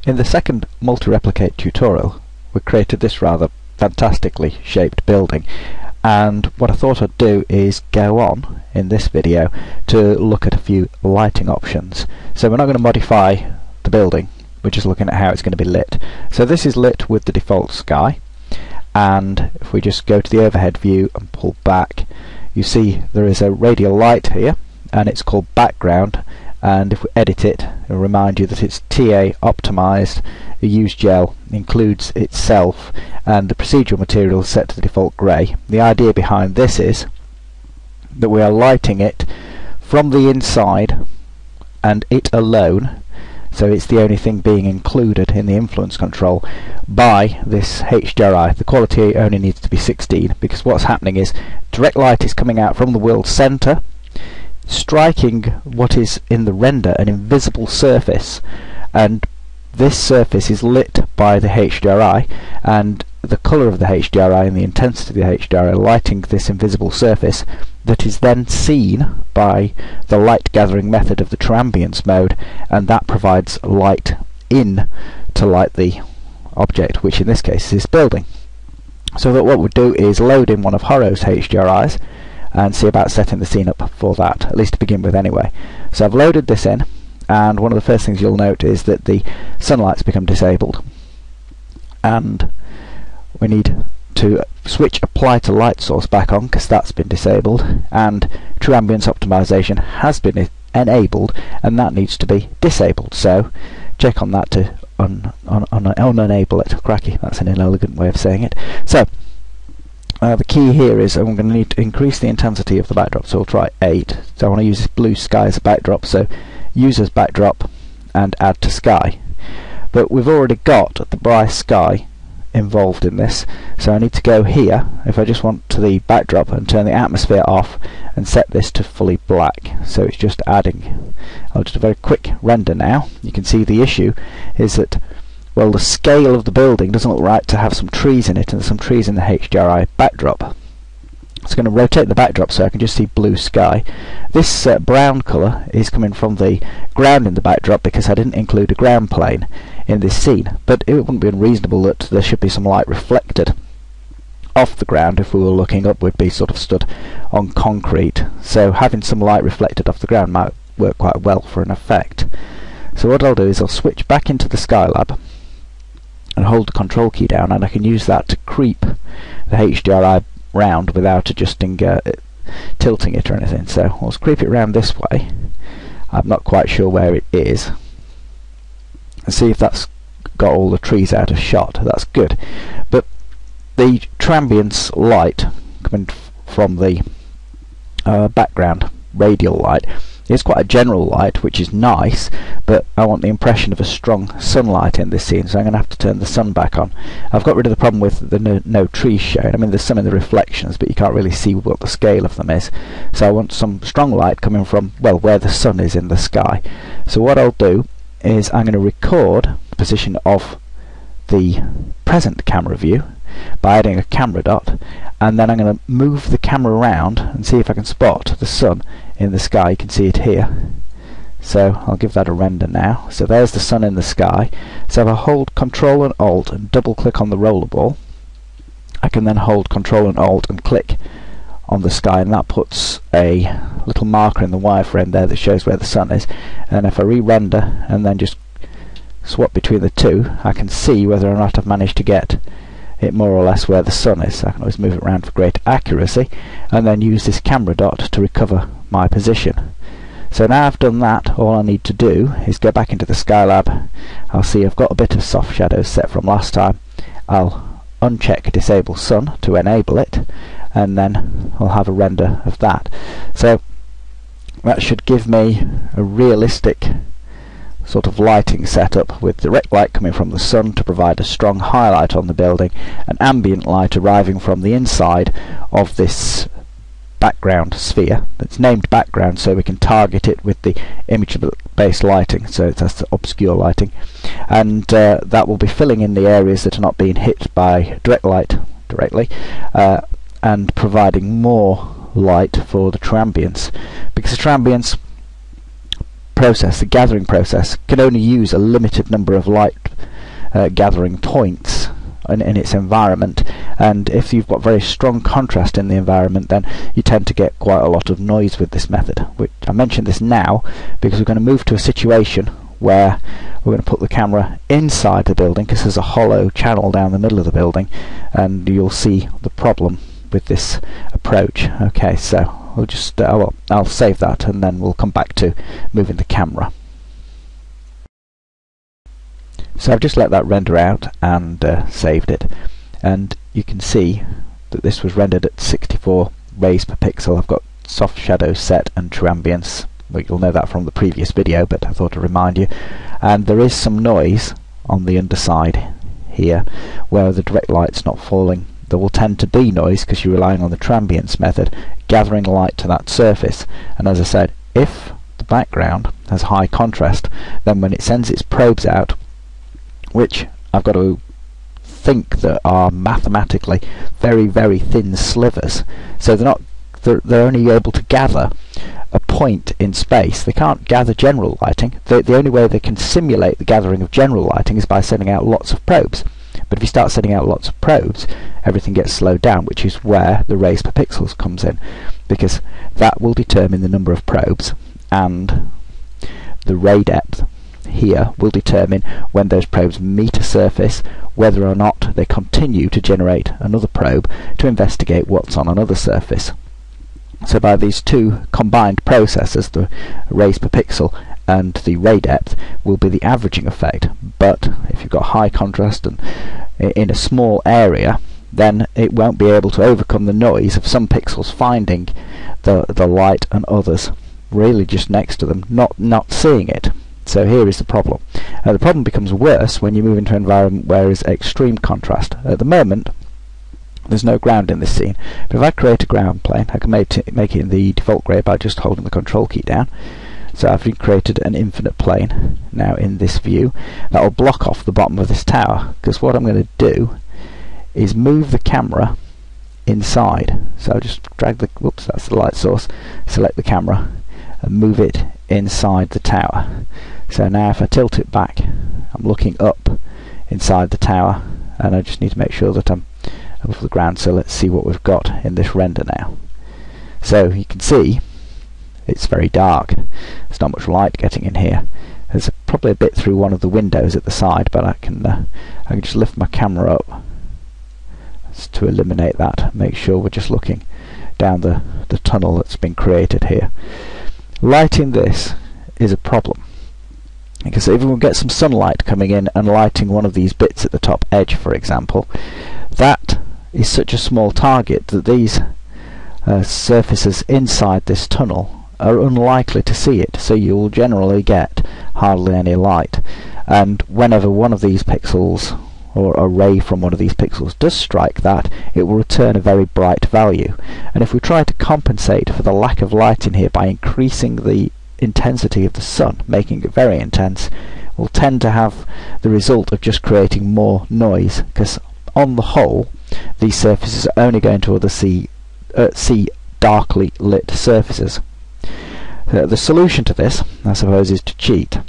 In the second multi-replicate tutorial, we created this rather fantastically shaped building, and what I thought I'd do is go on in this video to look at a few lighting options. So we're not going to modify the building, we're just looking at how it's going to be lit. So this is lit with the default sky, and if we just go to the overhead view and pull back, you see there is a radial light here, and it's called background. And if we edit it, it'll remind you that it's TA optimized. The use gel includes itself, and the procedural material is set to the default grey. The idea behind this is that we are lighting it from the inside and it alone, so it's the only thing being included in the influence control by this HDRI. The quality only needs to be 16, because what's happening is direct light is coming out from the world centre, striking what is in the render an invisible surface, and this surface is lit by the HDRI, and the colour of the HDRI and the intensity of the HDRI lighting this invisible surface that is then seen by the light gathering method of the transience mode, and that provides light in to light the object, which in this case is this building. So that what we'll do is load in one of Horrow's HDRIs and see about setting the scene up for that, at least to begin with anyway. So I've loaded this in, and one of the first things you'll note is that the sunlight's become disabled, and we need to switch apply to light source back on because that's been disabled, and true ambience optimization has been enabled, and that needs to be disabled. So check on that to unenable it. Cracky, that's an inelegant way of saying it. So the key here is I'm going to need to increase the intensity of the backdrop, so we'll try 8. So I want to use this blue sky as a backdrop, so use as backdrop and add to sky. But we've already got the Bryce sky involved in this, so I need to go here, if I just want to the backdrop, and turn the atmosphere off and set this to fully black, so it's just adding. I'll just do a very quick render now. You can see the issue is that, well, the scale of the building doesn't look right to have some trees in it, and there's some trees in the HDRI backdrop. It's going to rotate the backdrop so I can just see blue sky. This brown colour is coming from the ground in the backdrop because I didn't include a ground plane in this scene, but it wouldn't be unreasonable that there should be some light reflected off the ground. If we were looking up, we'd be sort of stood on concrete, so having some light reflected off the ground might work quite well for an effect. So what I'll do is I'll switch back into the Skylab and hold the control key down, and I can use that to creep the HDRI round without adjusting tilting it or anything. So I'll creep it round this way. I'm not quite sure where it is, and see if that's got all the trees out of shot. That's good. But the transience light coming from the background radial light is quite a general light, which is nice, but I want the impression of a strong sunlight in this scene, so I'm going to have to turn the sun back on. I've got rid of the problem with the no trees shown. I mean, there's some in the reflections, but you can't really see what the scale of them is. So I want some strong light coming from, well, where the sun is in the sky. So what I'll do is I'm going to record the position of the present camera view by adding a camera dot, and then I'm going to move the camera around and see if I can spot the sun in the sky. You can see it here, so I'll give that a render now. So there's the sun in the sky. So if I hold Control and Alt and double click on the rollerball, I can then hold Control and Alt and click on the sky, and that puts a little marker in the wireframe there that shows where the sun is. And if I re-render and then just swap between the two, I can see whether or not I've managed to get it more or less where the sun is. So I can always move it around for greater accuracy, and then use this camera dot to recover my position. So now I've done that, all I need to do is go back into the Skylab. I'll see I've got a bit of soft shadows set from last time. I'll uncheck Disable Sun to enable it, and then I'll have a render of that. So that should give me a realistic sort of lighting setup, with direct light coming from the sun to provide a strong highlight on the building, and ambient light arriving from the inside of this background sphere that's named background, so we can target it with the image based lighting, so that's the obscure lighting, and that will be filling in the areas that are not being hit by direct light directly, and providing more light for the transience, because the transience process, the gathering process, can only use a limited number of light gathering points in its environment, and if you've got very strong contrast in the environment, then you tend to get quite a lot of noise with this method. Which I mention this now because we're going to move to a situation where we're going to put the camera inside the building, because there's a hollow channel down the middle of the building, and you'll see the problem with this approach. Okay, so we'll just I'll save that, and then we'll come back to moving the camera. So I've just let that render out and saved it, and you can see that this was rendered at 64 rays per pixel. I've got soft shadows set and true ambience. Well, you'll know that from the previous video, but I thought to remind you. And there is some noise on the underside here where the direct light's not falling. There will tend to be noise because you're relying on the transience method, gathering light to that surface. And as I said, if the background has high contrast, then when it sends its probes out, which I've got to think that are mathematically very, very thin slivers, so they're only able to gather a point in space. They can't gather general lighting. The only way they can simulate the gathering of general lighting is by sending out lots of probes. But if you start sending out lots of probes, everything gets slowed down, which is where the rays per pixels comes in, because that will determine the number of probes, and the ray depth here will determine when those probes meet a surface, whether or not they continue to generate another probe to investigate what's on another surface. So by these two combined processes, the rays per pixel and the ray depth will be the averaging effect. But if you've got high contrast and in a small area, then it won't be able to overcome the noise of some pixels finding the light and others really just next to them not seeing it. So here is the problem. The problem becomes worse when you move into an environment where there is extreme contrast. At the moment, there's no ground in this scene, but if I create a ground plane, I can make it in the default grade by just holding the control key down. So I've created an infinite plane now in this view that will block off the bottom of this tower, because what I'm going to do is move the camera inside. So I'll just drag the, whoops, that's the light source, select the camera and move it inside the tower. So now if I tilt it back, I'm looking up inside the tower, and I just need to make sure that I'm above the ground. So let's see what we've got in this render now. So you can see it's very dark. There's not much light getting in here. There's probably a bit through one of the windows at the side, but I can just lift my camera up to eliminate that. Make sure we're just looking down the tunnel that's been created here. Lighting this is a problem, because if we get some sunlight coming in and lighting one of these bits at the top edge, for example, that is such a small target that these surfaces inside this tunnel are unlikely to see it, so you will generally get hardly any light. And whenever one of these pixels, or a ray from one of these pixels, does strike that, it will return a very bright value. And if we try to compensate for the lack of light in here by increasing the intensity of the sun, making it very intense, we'll tend to have the result of just creating more noise, because on the whole these surfaces are only going to see darkly lit surfaces. The solution to this, I suppose, is to cheat.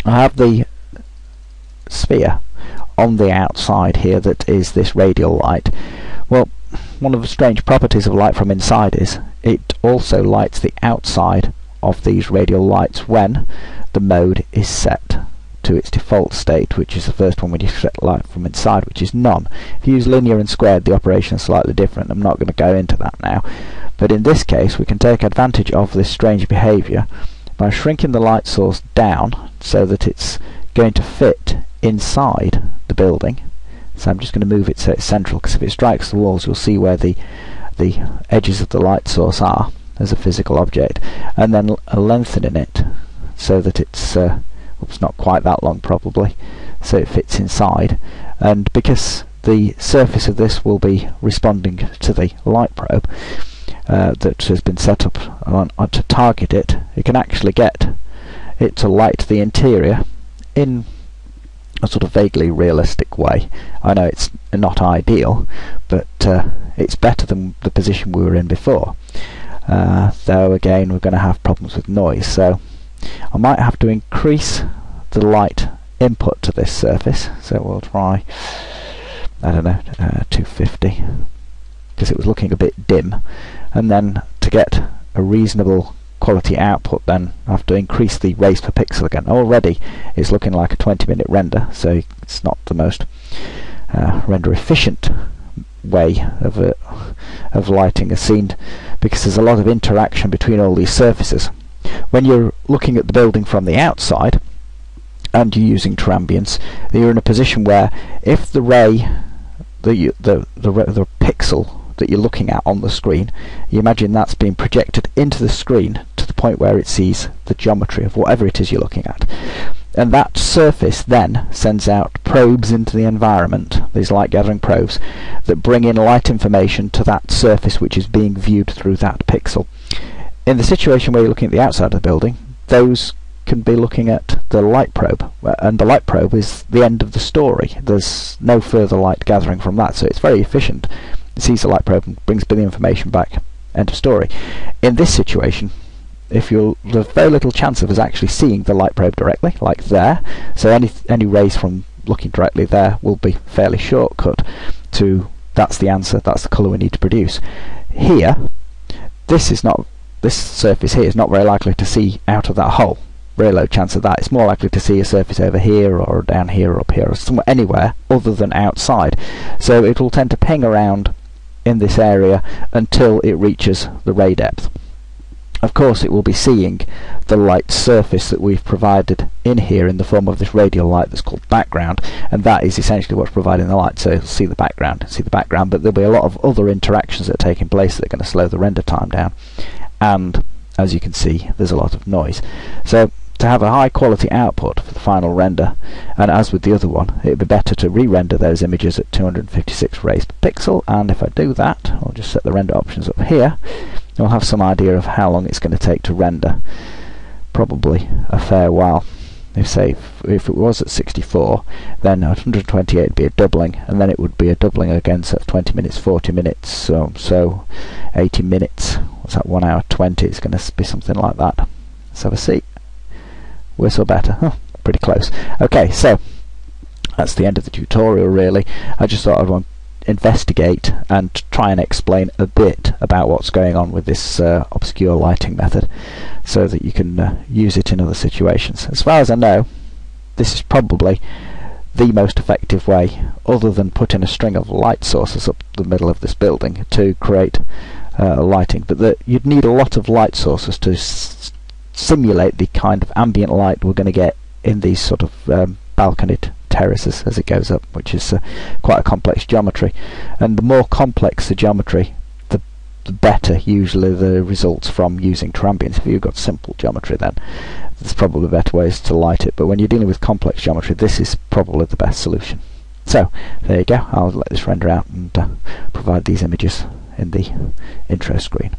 I have the sphere on the outside here that is this radial light. Well, one of the strange properties of light from inside is it also lights the outside of these radial lights when the mode is set to its default state, which is the first one when you set light from inside, which is none. If you use linear and squared, the operation is slightly different. I'm not going to go into that now, but in this case we can take advantage of this strange behaviour by shrinking the light source down so that it's going to fit inside the building. So I'm just going to move it so it's central, because if it strikes the walls you'll see where the edges of the light source are as a physical object, and then lengthening it so that it's not quite that long probably, so it fits inside. And because the surface of this will be responding to the light probe that has been set up to target it, you can actually get it to light the interior in a sort of vaguely realistic way. I know it's not ideal, but it's better than the position we were in before. Though again we're going to have problems with noise, so I might have to increase the light input to this surface, so we'll try, I don't know, 250, because it was looking a bit dim, and then to get a reasonable quality output, then I have to increase the rays per pixel again. Already it's looking like a 20-minute render, so it's not the most render efficient way of lighting a scene, because there's a lot of interaction between all these surfaces. When you're looking at the building from the outside and you're using transients, you're in a position where if the ray, the pixel that you're looking at on the screen, you imagine that's being projected into the screen to the point where it sees the geometry of whatever it is you're looking at. And that surface then sends out probes into the environment, these light gathering probes, that bring in light information to that surface which is being viewed through that pixel. In the situation where you're looking at the outside of the building, those can be looking at the light probe, and the light probe is the end of the story. There's no further light gathering from that, so it's very efficient. It sees the light probe and brings the information back. End of story. In this situation, there's very little chance of us actually seeing the light probe directly, like there. So any rays from looking directly there will be fairly shortcut to that's the answer, that's the colour we need to produce. Here, this surface here is not very likely to see out of that hole. Very low chance of that. It's more likely to see a surface over here or down here or up here or somewhere, anywhere other than outside. So it will tend to ping around in this area until it reaches the ray depth. Of course it will be seeing the light surface that we've provided in here in the form of this radial light that's called background, and that is essentially what's providing the light. So it'll see the background, but there'll be a lot of other interactions that are taking place that are going to slow the render time down, and as you can see there's a lot of noise. So to have a high quality output for the final render, and as with the other one, it would be better to re-render those images at 256 rays per pixel, and if I do that, I'll just set the render options up here, you'll have some idea of how long it's going to take to render. Probably a fair while. If it was at 64, then at 128 would be a doubling, and then it would be a doubling again, so 20 minutes, 40 minutes, so 80 minutes, what's that, 1 hour 20, it's going to be something like that. Let's have a see. Worse or better? Huh, pretty close. Okay, so that's the end of the tutorial really. I just thought I'd want to investigate and try and explain a bit about what's going on with this obscure lighting method, so that you can use it in other situations. As far as I know, this is probably the most effective way, other than putting a string of light sources up the middle of this building to create lighting, but you'd need a lot of light sources to simulate the kind of ambient light we're going to get in these sort of balconied terraces as it goes up, which is quite a complex geometry, and the more complex the geometry, the better usually the results from using transients. If you've got simple geometry, then there's probably better ways to light it, but when you're dealing with complex geometry, this is probably the best solution. So there you go, I'll let this render out and provide these images in the intro screen.